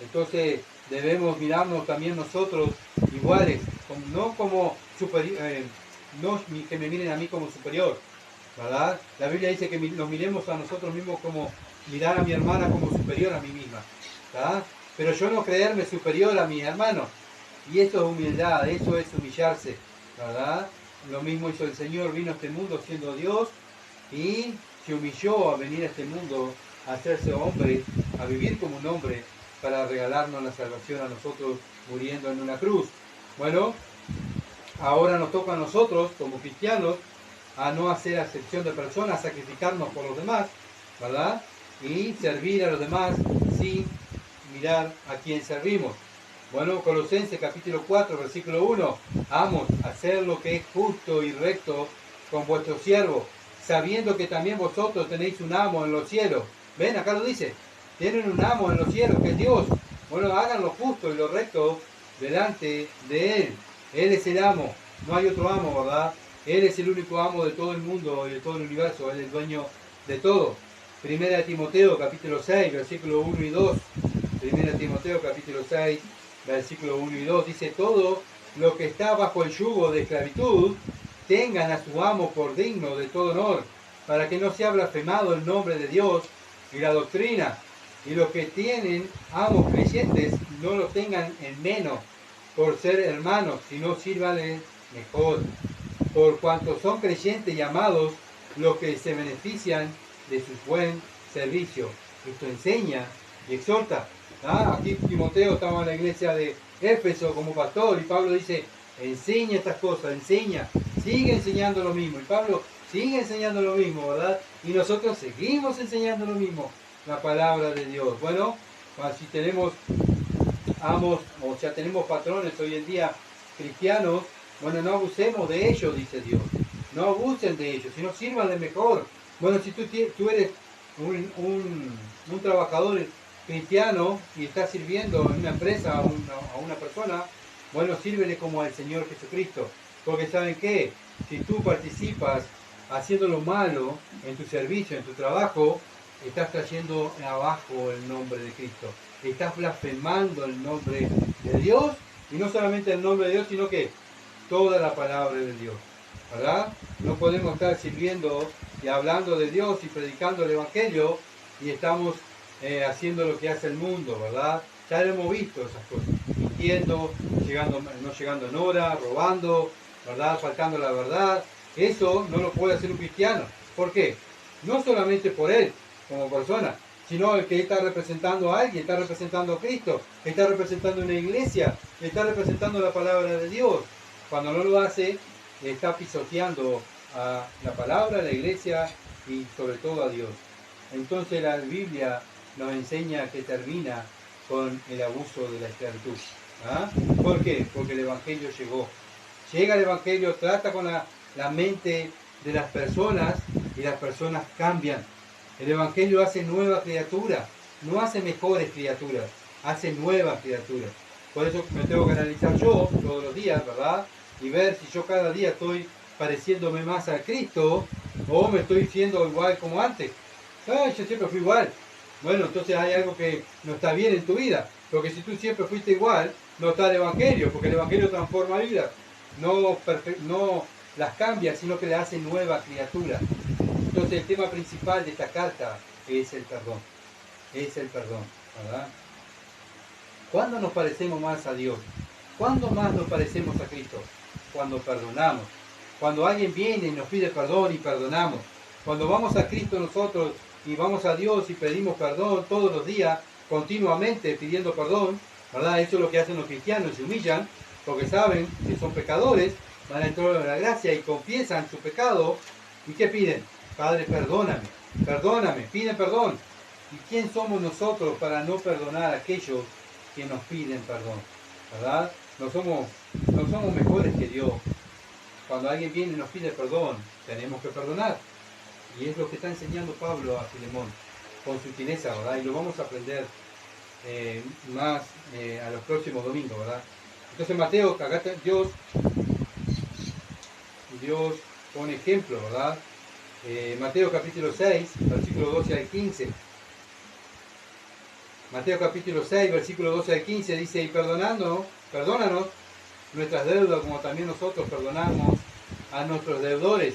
Entonces debemos mirarnos también nosotros iguales, no como superior, no que me miren a mí como superior, ¿verdad? La Biblia dice que nos miremos a nosotros mismos como mirar a mi hermana como superior a mí misma, ¿verdad? Pero yo no creerme superior a mis hermanos. Y eso es humildad, eso es humillarse, ¿verdad? Lo mismo hizo el Señor, vino a este mundo siendo Dios y se humilló a venir a este mundo, a hacerse hombre, a vivir como un hombre, para regalarnos la salvación a nosotros muriendo en una cruz. Bueno, ahora nos toca a nosotros, como cristianos, a no hacer acepción de personas, sacrificarnos por los demás, ¿verdad? Y servir a los demás sin mirar a quién servimos. Bueno, Colosenses capítulo 4, versículo 1. Amos, hacer lo que es justo y recto con vuestros siervos, sabiendo que también vosotros tenéis un amo en los cielos. Ven, acá lo dice. Tienen un amo en los cielos, que es Dios. Bueno, hagan lo justo y lo recto delante de Él. Él es el amo. No hay otro amo, ¿verdad? Él es el único amo de todo el mundo y de todo el universo. Él es el dueño de todo. Primera de Timoteo capítulo 6, versículo 1 y 2. Primera de Timoteo capítulo 6, versículo 1 y 2. Dice, todo lo que está bajo el yugo de esclavitud, tengan a su amo por digno de todo honor, para que no sea blasfemado el nombre de Dios y la doctrina. Y los que tienen amos creyentes, no los tengan en menos por ser hermanos, sino sírvanles mejor. Por cuanto son creyentes y amados, los que se benefician de su buen servicio. Esto enseña y exhorta. Aquí Timoteo estaba en la iglesia de Éfeso como pastor y Pablo dice, enseña estas cosas, enseña, sigue enseñando lo mismo. Y Pablo sigue enseñando lo mismo, ¿verdad? Y nosotros seguimos enseñando lo mismo, la palabra de Dios. Bueno, si tenemos amos o ya tenemos patrones hoy en día cristianos, bueno, no abusemos de ellos, dice Dios. No abusen de ellos, sino sírvanle mejor. Bueno, si tú eres un trabajador cristiano y estás sirviendo en una empresa a una persona, bueno, sírvele como al Señor Jesucristo. Porque ¿saben qué? Si tú participas haciendo lo malo en tu servicio, en tu trabajo, estás trayendo abajo el nombre de Cristo. Estás blasfemando el nombre de Dios, y no solamente el nombre de Dios, sino que toda la palabra de Dios, ¿verdad? No podemos estar sirviendo y hablando de Dios y predicando el Evangelio y estamos haciendo lo que hace el mundo, ¿verdad? Ya lo hemos visto esas cosas, mintiendo, no llegando en hora, robando, ¿verdad? Faltando la verdad. Eso no lo puede hacer un cristiano. ¿Por qué? No solamente por él como persona, sino el que está representando a alguien, está representando a Cristo, está representando una iglesia, está representando la palabra de Dios. Cuando no lo hace, está pisoteando a la palabra, a la iglesia y sobre todo a Dios. Entonces la Biblia nos enseña que termina con el abuso de la esclavitud. ¿Ah? ¿Por qué? Porque el Evangelio llegó. Llega el Evangelio, trata con la mente de las personas y las personas cambian. El Evangelio hace nueva criatura, no hace mejores criaturas, hace nuevas criaturas. Por eso me tengo que analizar yo todos los días, ¿verdad? Y ver si yo cada día estoy pareciéndome más a Cristo o me estoy siendo igual como antes. Yo siempre fui igual. Bueno, entonces hay algo que no está bien en tu vida. Porque si tú siempre fuiste igual, no está el Evangelio, porque el Evangelio transforma vidas. No las cambia, sino que le hace nueva criatura. Entonces el tema principal de esta carta es el perdón. Es el perdón, ¿verdad? ¿Cuándo nos parecemos más a Dios? ¿Cuándo más nos parecemos a Cristo? Cuando perdonamos. Cuando alguien viene y nos pide perdón y perdonamos. Cuando vamos a Cristo nosotros y vamos a Dios y pedimos perdón todos los días, continuamente pidiendo perdón, ¿verdad? Eso es lo que hacen los cristianos, se humillan porque saben que son pecadores, van a entrar en la gracia y confiesan su pecado. ¿Y qué piden? Padre, perdóname, perdóname, piden perdón. ¿Y quién somos nosotros para no perdonar a aquellos que nos piden perdón? ¿Verdad? No somos mejores que Dios. Cuando alguien viene y nos pide perdón, tenemos que perdonar. Y es lo que está enseñando Pablo a Filemón, con sutileza, ¿verdad? Y lo vamos a aprender más a los próximos domingos, ¿verdad? Entonces Mateo, acá Dios pone ejemplo, ¿verdad? Mateo capítulo 6, versículo 12 al 15. Mateo capítulo 6, versículo 12 al 15 dice, y perdónanos nuestras deudas como también nosotros perdonamos a nuestros deudores.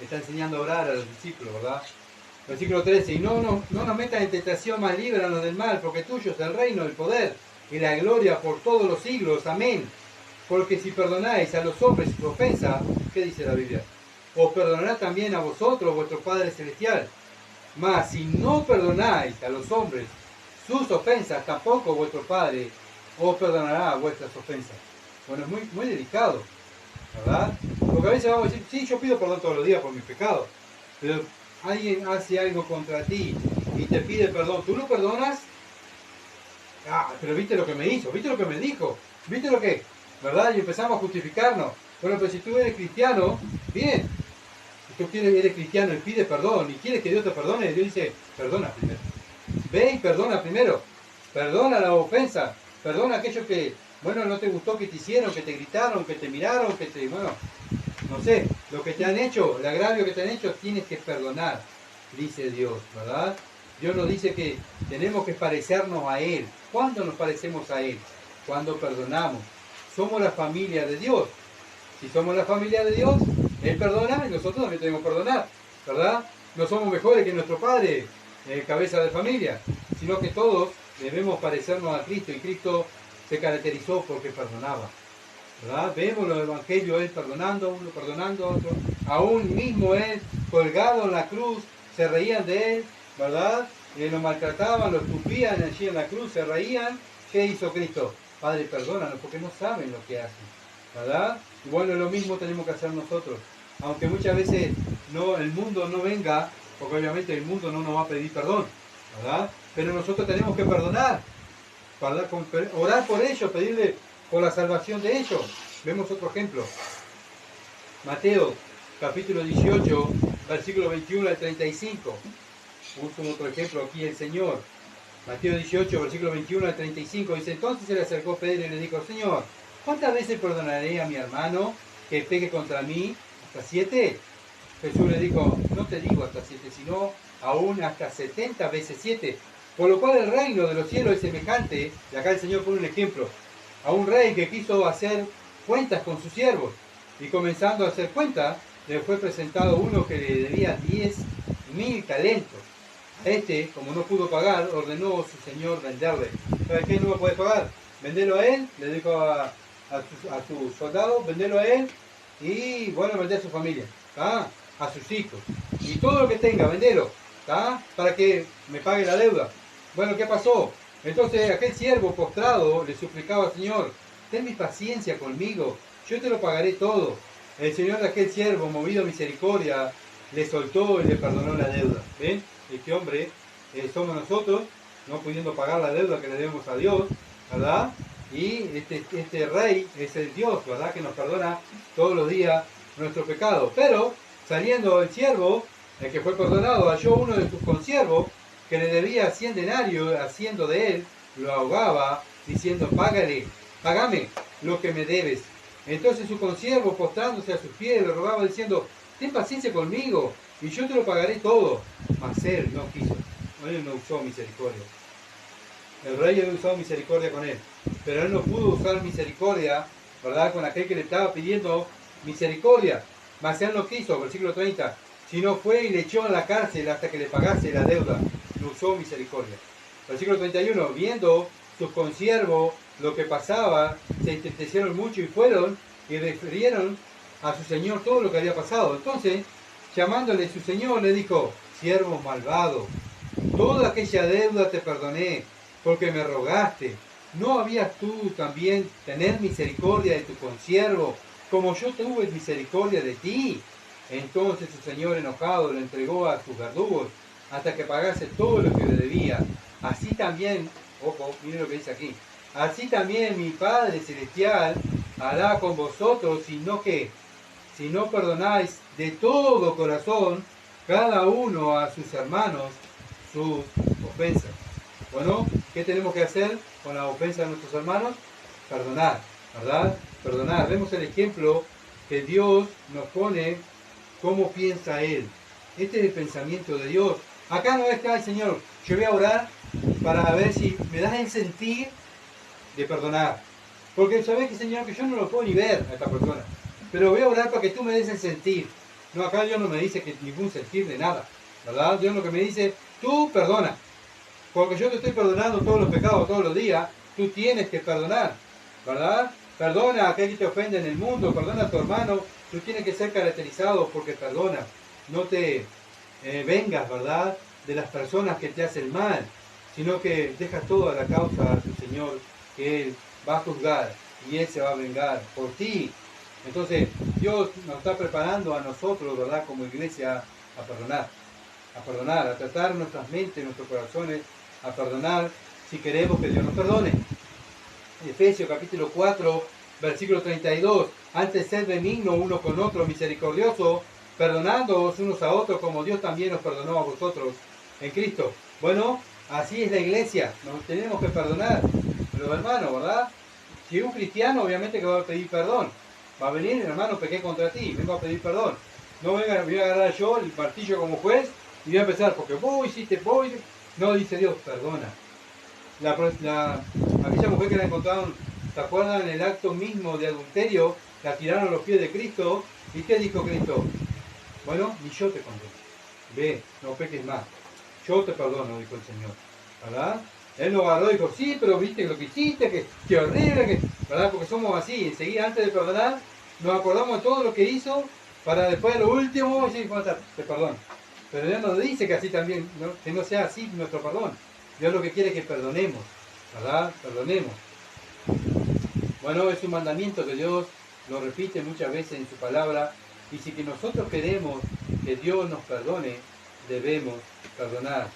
Está enseñando a orar a los discípulos, ¿verdad? Versículo 13, y no nos metas en tentación, mas líbranos del mal, porque tuyo es el reino, el poder y la gloria por todos los siglos. Amén. Porque si perdonáis a los hombres sus ofensas, ¿qué dice la Biblia? Os perdonará también a vosotros vuestro Padre Celestial. Mas si no perdonáis a los hombres sus ofensas, tampoco vuestro Padre os perdonará vuestras ofensas. Bueno, es muy delicado, ¿verdad? Porque a veces vamos a decir, sí, yo pido perdón todos los días por mis pecados, pero alguien hace algo contra ti y te pide perdón, ¿tú lo perdonas? Ah, pero viste lo que me hizo, viste lo que me dijo, viste lo que, ¿verdad? Y empezamos a justificarnos. Bueno, pero si tú eres cristiano, bien, si tú eres cristiano y pides perdón y quieres que Dios te perdone, Dios dice, perdona primero. Ve y perdona primero, perdona la ofensa, perdona aquello que, bueno, no te gustó que te hicieron, que te gritaron, que te miraron, que te, bueno, no sé, lo que te han hecho, el agravio que te han hecho, tienes que perdonar, dice Dios, ¿verdad? Dios nos dice que tenemos que parecernos a Él. ¿Cuándo nos parecemos a Él? Cuando perdonamos. Somos la familia de Dios. Si somos la familia de Dios, Él perdona y nosotros también tenemos que perdonar, ¿verdad? No somos mejores que nuestro Padre, cabeza de familia, sino que todos debemos parecernos a Cristo, y Cristo se caracterizó porque perdonaba, ¿verdad? Vemos los evangelios, Él perdonando, uno perdonando a otro, aún mismo Él colgado en la cruz, se reían de Él, ¿verdad? Lo maltrataban, lo escupían allí en la cruz, se reían. ¿Qué hizo Cristo? Padre, perdónanos, porque no saben lo que hacen, ¿verdad? Y bueno, lo mismo tenemos que hacer nosotros, aunque muchas veces el mundo no venga, porque obviamente el mundo no nos va a pedir perdón, ¿verdad? Pero nosotros tenemos que perdonar, ¿verdad? Orar por ellos, pedirle por la salvación de ellos. Vemos otro ejemplo. Mateo, capítulo 18, versículo 21 al 35. Puso otro ejemplo aquí el Señor. Mateo 18, versículo 21 al 35. Dice, entonces se le acercó Pedro y le dijo, Señor, ¿cuántas veces perdonaré a mi hermano que peque contra mí? ¿Hasta 7? Jesús le dijo, no te digo hasta 7, sino aún hasta 70 veces 7. Por lo cual el reino de los cielos es semejante, y acá el Señor pone un ejemplo, a un rey que quiso hacer cuentas con sus siervos. Y comenzando a hacer cuentas, le fue presentado uno que le debía 10.000 talentos. Este, como no pudo pagar, ordenó a su señor venderle. ¿Sabes qué? No me puede pagar. Vendelo a él, le dijo a su soldado, vendelo a él y, bueno, vender a su familia, ¿tá? A sus hijos. Y todo lo que tenga, vendelo, ¿tá? Para que me pague la deuda. Bueno, ¿qué pasó? Entonces aquel siervo postrado le suplicaba al Señor, ten mi paciencia conmigo, yo te lo pagaré todo. El Señor de aquel siervo, movido a misericordia, le soltó y le perdonó la deuda. ¿Ven? Este hombre somos nosotros, no pudiendo pagar la deuda que le debemos a Dios, ¿verdad? Y este rey es el Dios, ¿verdad? Que nos perdona todos los días nuestro pecado. Pero saliendo el siervo, el que fue perdonado, halló uno de sus consiervos que le debía 100 denarios, haciendo de él, lo ahogaba, diciendo, págame lo que me debes. Entonces su consiervo, postrándose a sus pies, le rogaba diciendo, ten paciencia conmigo, y yo te lo pagaré todo. Mas él no quiso, él no usó misericordia. El rey había usado misericordia con él, pero él no pudo usar misericordia, ¿verdad?, con aquel que le estaba pidiendo misericordia. Mas él no quiso, versículo 30, sino fue y le echó en la cárcel hasta que le pagase la deuda. No usó misericordia. Versículo 31, viendo sus consiervos lo que pasaba, se entristecieron mucho y fueron y refirieron a su señor todo lo que había pasado. Entonces, llamándole su señor, le dijo, siervo malvado, toda aquella deuda te perdoné, porque me rogaste. ¿No habías tú también tener misericordia de tu consiervo, como yo tuve misericordia de ti? Entonces su señor enojado lo entregó a sus verdugos, hasta que pagase todo lo que le debía. Así también, ojo, miren lo que dice aquí, así también mi Padre Celestial hará con vosotros, si no perdonáis de todo corazón cada uno a sus hermanos sus ofensas. Bueno, ¿qué tenemos que hacer con la ofensa de nuestros hermanos? Perdonar, ¿verdad? Perdonar. Vemos el ejemplo que Dios nos pone, cómo piensa Él. Este es el pensamiento de Dios. Acá no es que, ay Señor, yo voy a orar para ver si me das el sentir de perdonar. Porque sabés que Señor, que yo no lo puedo ni ver a esta persona. Pero voy a orar para que tú me des el sentir. No, acá Dios no me dice que ningún sentir de nada. ¿Verdad? Dios lo que me dice, tú perdona. Porque yo te estoy perdonando todos los pecados todos los días. Tú tienes que perdonar. ¿Verdad? Perdona a aquel que te ofende en el mundo. Perdona a tu hermano. Tú tienes que ser caracterizado porque perdona. No te vengas, ¿verdad? De las personas que te hacen mal. Sino que dejas todo a la causa de tu Señor. Que Él va a juzgar. Y Él se va a vengar por ti. Entonces, Dios nos está preparando a nosotros, ¿verdad? Como iglesia, a perdonar, a tratar nuestras mentes, nuestros corazones, a perdonar si queremos que Dios nos perdone. Efesios capítulo 4, versículo 32. Antes sed benigno uno con otro, misericordioso, perdonándoos unos a otros como Dios también os perdonó a vosotros en Cristo. Bueno, así es la iglesia, nos tenemos que perdonar, los hermanos, ¿verdad? Si un cristiano, obviamente que va a pedir perdón. Va a venir, hermano, pequé contra ti, vengo a pedir perdón. No venga, voy a agarrar yo el martillo como juez y voy a empezar, porque vos hiciste, vos. No, dice Dios, perdona. Aquella mujer que la encontraron, ¿se acuerdan? En el acto mismo de adulterio, la tiraron a los pies de Cristo. ¿Y qué dijo Cristo? Bueno, ni yo te condeno. Ve, no peques más. Yo te perdono, dijo el Señor. ¿Verdad? Él lo agarró y dijo, sí, pero viste lo que hiciste, que horrible, ¿verdad? Porque somos así, enseguida antes de perdonar, nos acordamos de todo lo que hizo, para después lo último decir, bueno, te perdono. Pero Dios nos dice que así también, ¿no? Que no sea así nuestro perdón. Dios lo que quiere es que perdonemos, ¿verdad? Perdonemos. Bueno, es un mandamiento que Dios lo repite muchas veces en su palabra, y si que nosotros queremos que Dios nos perdone, debemos perdonar.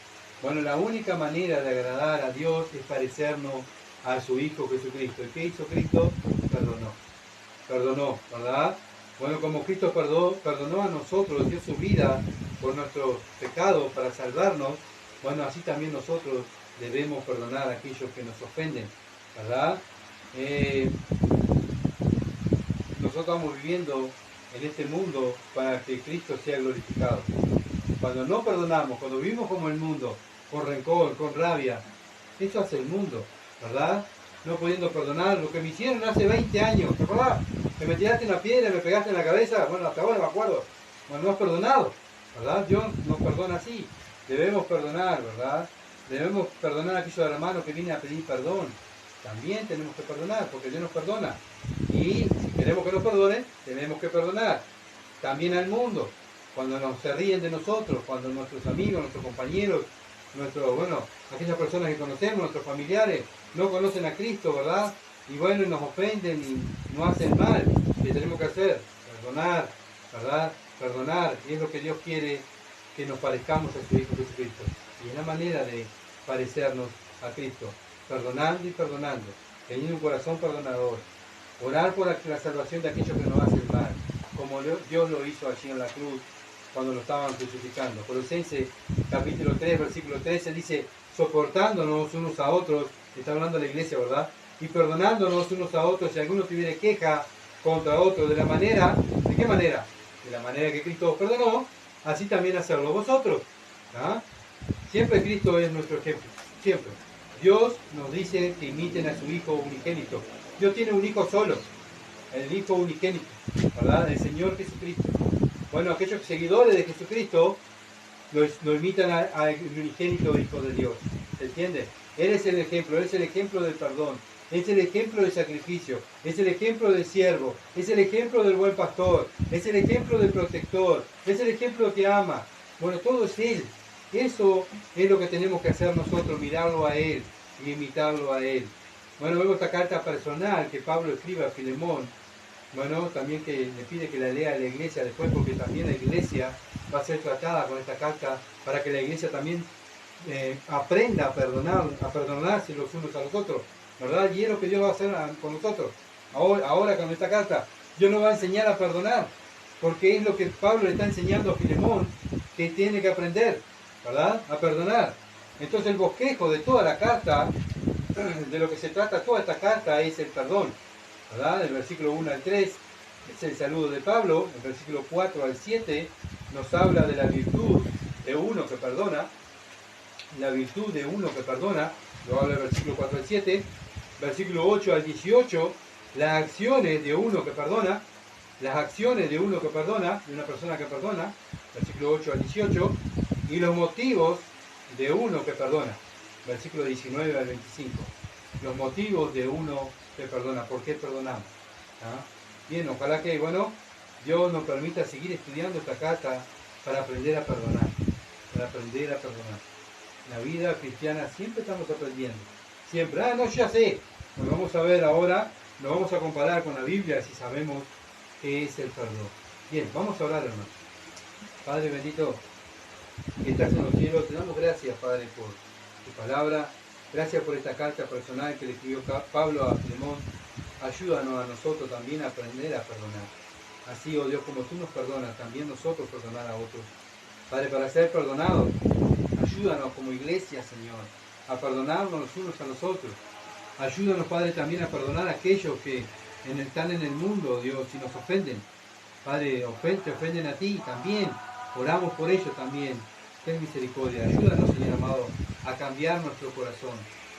Bueno, la única manera de agradar a Dios es parecernos a su Hijo Jesucristo. ¿Y qué hizo Cristo? Perdonó. Perdonó, ¿verdad? Bueno, como Cristo perdonó a nosotros, dio su vida por nuestros pecados para salvarnos, bueno, así también nosotros debemos perdonar a aquellos que nos ofenden, ¿verdad? Nosotros estamos viviendo en este mundo para que Cristo sea glorificado. Cuando no perdonamos, cuando vivimos como el mundo, con rencor, con rabia, eso hace el mundo, ¿verdad? No pudiendo perdonar lo que me hicieron hace 20 años, ¿te acordás? Que me tiraste una piedra, me pegaste en la cabeza, bueno, hasta ahora me acuerdo. Bueno, no has perdonado, ¿verdad? Dios nos perdona así. Debemos perdonar, ¿verdad? Debemos perdonar a aquellos hermanos que vienen a pedir perdón. También tenemos que perdonar, porque Dios nos perdona. Y si queremos que nos perdonen, tenemos que perdonar. También al mundo, cuando se ríen de nosotros, cuando nuestros amigos, nuestros compañeros, aquellas personas que conocemos, nuestros familiares, no conocen a Cristo, ¿verdad? Y bueno, nos ofenden y nos hacen mal. ¿Qué tenemos que hacer? Perdonar, ¿verdad? Perdonar. Y es lo que Dios quiere, que nos parezcamos a su Hijo Jesucristo. Y es la manera de parecernos a Cristo. Perdonando y perdonando. Teniendo un corazón perdonador. Orar por la salvación de aquellos que nos hacen mal. Como Dios lo hizo allí en la cruz, cuando lo estaban crucificando. Colosenses capítulo 3, versículo 13 dice, soportándonos unos a otros, está hablando la iglesia, ¿verdad? Y perdonándonos unos a otros si alguno tuviera queja contra otro, ¿de qué manera? De la manera que Cristo os perdonó, así también hacerlo vosotros. ¿Ah? Siempre Cristo es nuestro ejemplo, siempre. Dios nos dice que imiten a su Hijo unigénito. Dios tiene un Hijo solo, el Hijo unigénito, ¿verdad? El Señor Jesucristo. Bueno, aquellos seguidores de Jesucristo lo imitan al unigénito Hijo de Dios. ¿Se entiende? Él es el ejemplo del perdón, es el ejemplo del sacrificio, es el ejemplo del siervo, es el ejemplo del buen pastor, es el ejemplo del protector, es el ejemplo que ama. Bueno, todo es Él. Eso es lo que tenemos que hacer nosotros, mirarlo a Él y imitarlo a Él. Bueno, vemos esta carta personal que Pablo escribe a Filemón. Bueno, también que le pide que la lea a la iglesia después, porque también la iglesia va a ser tratada con esta carta para que la iglesia también aprenda a perdonarse los unos a los otros, ¿verdad? Y es lo que Dios va a hacer con nosotros. Ahora con esta carta, Dios nos va a enseñar a perdonar, porque es lo que Pablo le está enseñando a Filemón, que tiene que aprender, ¿verdad? A perdonar. Entonces el bosquejo de toda la carta, de lo que se trata toda esta carta, es el perdón, ¿verdad? El versículo 1 al 3 es el saludo de Pablo, el versículo 4 al 7 nos habla de la virtud de uno que perdona, la virtud de uno que perdona, lo habla el versículo 4 al 7, versículo 8 al 18, las acciones de uno que perdona, las acciones de uno que perdona, de una persona que perdona, versículo 8 al 18, y los motivos de uno que perdona, versículo 19 al 25. Los motivos de uno que perdona, ¿por qué perdonamos? ¿Ah? Bien, ojalá que, bueno, Dios nos permita seguir estudiando esta carta para aprender a perdonar, para aprender a perdonar. En la vida cristiana siempre estamos aprendiendo, siempre, no, ya sé, nos vamos a ver ahora, nos vamos a comparar con la Biblia si sabemos qué es el perdón. Bien, vamos a orar, hermano. Padre bendito, que estás en los cielos, te damos gracias, Padre, por tu palabra, gracias por esta carta personal que le escribió Pablo a Filemón. Ayúdanos a nosotros también a aprender a perdonar. Así, oh Dios, como tú nos perdonas, también nosotros perdonar a otros. Padre, para ser perdonados, ayúdanos como iglesia, Señor, a perdonarnos los unos a los otros. Ayúdanos, Padre, también a perdonar a aquellos que están en el mundo, Dios, y nos ofenden. Padre, te ofenden a ti también. Oramos por ellos también. Ten misericordia. Ayúdanos, Señor amado, a cambiar nuestro corazón,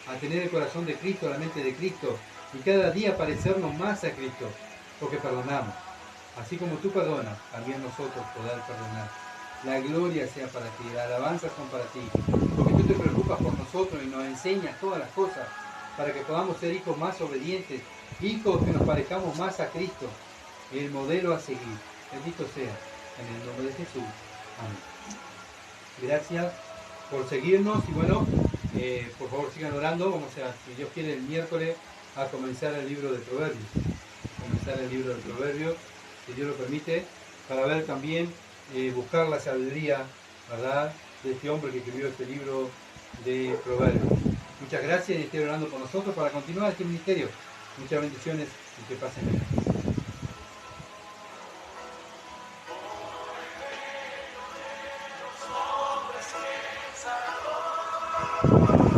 a tener el corazón de Cristo, la mente de Cristo, y cada día parecernos más a Cristo, porque perdonamos. Así como tú perdonas, también nosotros poder perdonar. La gloria sea para ti, las alabanzas son para ti, porque tú te preocupas por nosotros y nos enseñas todas las cosas para que podamos ser hijos más obedientes, hijos que nos parezcamos más a Cristo, el modelo a seguir. Bendito sea, en el nombre de Jesús. Amén. Gracias por seguirnos y bueno, por favor sigan orando. Vamos a, si Dios quiere, el miércoles a comenzar el libro de Proverbios. Si Dios lo permite, para ver también, buscar la sabiduría, ¿verdad?, de este hombre que escribió este libro de Proverbios. Muchas gracias y estén orando con nosotros para continuar este ministerio. Muchas bendiciones y que pasen bien.